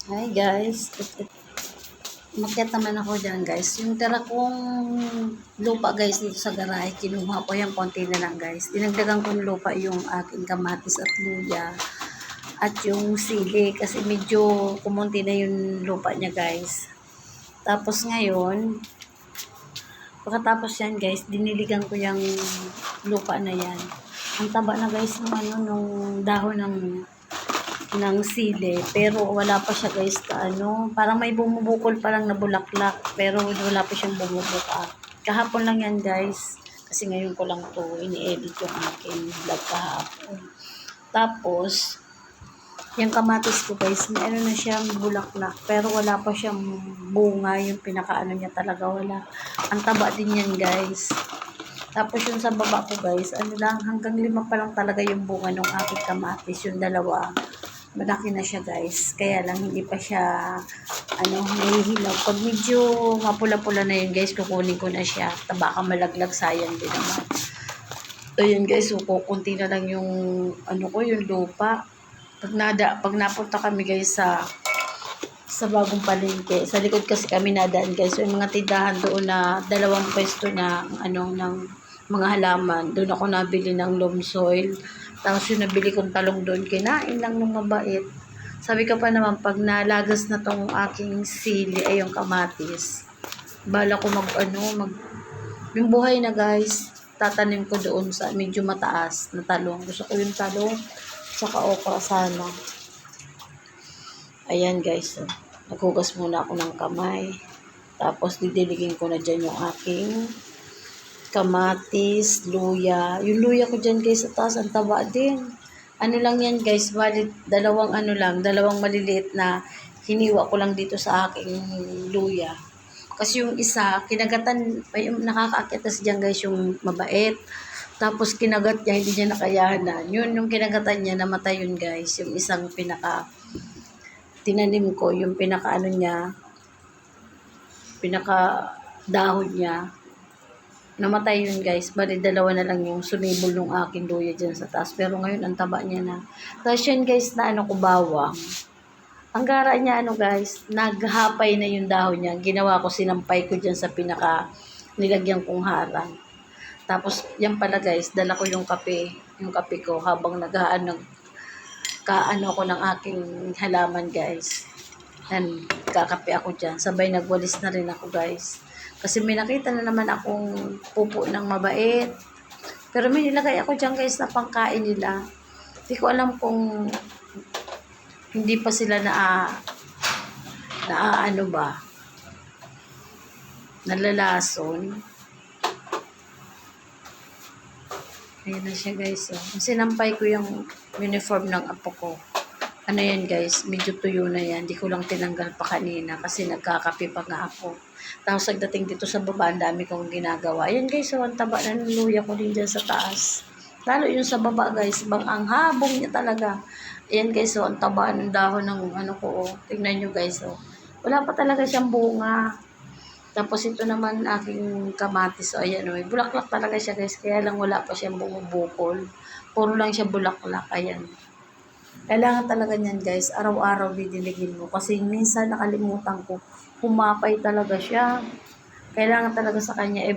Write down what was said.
Hi guys, umakyat naman ako dyan guys. Yung tira kong lupa guys dito sa garahe, kinuha ko yan, konti na lang guys. Dinagdagan kong lupa yung aking kamatis at luya at yung sili kasi medyo kumunti na yung lupa niya guys. Tapos ngayon, pagkatapos yan guys, diniligan ko yung lupa na yan. Ang taba na guys nung dahon ng sili, pero wala pa siya guys parang may bumubukol pa lang na bulaklak, pero wala pa siyang bumubuka. Kahapon lang yan guys, kasi ngayon ko lang to ini-edit yung aking vlog kahapon. Tapos yung kamatis ko guys, may na siyang bulaklak, pero wala pa siyang bunga, yung pinakaano niya talaga wala. Ang taba din yan guys. Tapos yung sa baba ko guys, hanggang 5 pa lang talaga yung bunga ng aking kamatis, yung dalawa. Malaki na siya guys, kaya lang hindi pa siya nahihilaw. Pag medyo mapula-pula na yun guys, kukunin ko na siya. Baka malaglag, sayang din naman. Ayun guys, so kukunti na lang yung yung lupa. Pag napunta kami guys sa bagong palengke, sa likod kasi kami nadaan guys, so yung mga tindahan doon na 2 pwesto na ng mga halaman, doon ako nabili ng loam soil. Tapos yung nabili kong talong doon, kinain lang ng mabait. Sabi ko pa naman, pag nalagas na tong aking sili, ay yung kamatis, bala ko yung buhay na guys, tatanim ko doon sa medyo mataas na talong. Gusto ko yung talong, saka okra sana. Ayan guys, naghugas muna ako ng kamay. Tapos didiligin ko na dyan yung aking kamatis, luya. Yung luya ko dyan guys sa taas, ang taba din. Lang yan guys, dalawang maliliit na hiniwa ko lang dito sa aking luya. Kasi yung isa, kinagatan, yung nakakaakyat na dyan guys, yung mabait. Tapos kinagat niya, hindi niya nakayanan. Yun, yung kinagatan niya, namatay yun guys. Yung isang tinanim ko, yung pinaka dahon niya, namatay yun guys. Bali 2 na lang yung sumibol ng aking luya dyan sa taas. Pero ngayon ang taba niya na. Tapos yun guys na ko bawang. Ang gara niya guys, naghapay na yung dahon niya. Ginawa ko, sinampay ko dyan sa nilagyan kong harang. Tapos yan pala guys, dala ko yung kape ko habang ko ng aking halaman guys. Yan, kakape ako dyan. Sabay nagwalis na rin ako guys. Kasi may nakita na naman akong pupo ng mabait. Pero may nilagay ako dyan guys na pangkain nila. Hindi ko alam kung hindi pa sila nalalason. Ayan na siya guys. Sinampay ko yung uniform ng apo ko. Yan guys, medyo tuyo na yan. Hindi ko lang tinanggal pa kanina kasi nagkakape pa nga ako. Tapos pagdating dito sa baba, ang dami kong ginagawa. Ayan guys, ang taba na ng luya ko din dyan sa taas. Lalo yung sa baba guys, ang habong niya talaga. Ayan guys, ang taba ng dahon ng ko. Tingnan nyo guys, wala pa talaga siyang bunga. Tapos ito naman aking kamatis. Ayan, may bulaklak talaga siya guys. Kaya lang wala pa siyang bumubukol. Puro lang siya bulaklak. Ayan. Kailangan talaga niyan guys, araw-araw didiligin mo. Kasi minsan nakalimutan ko, humapay talaga siya. Kailangan talaga sa kanya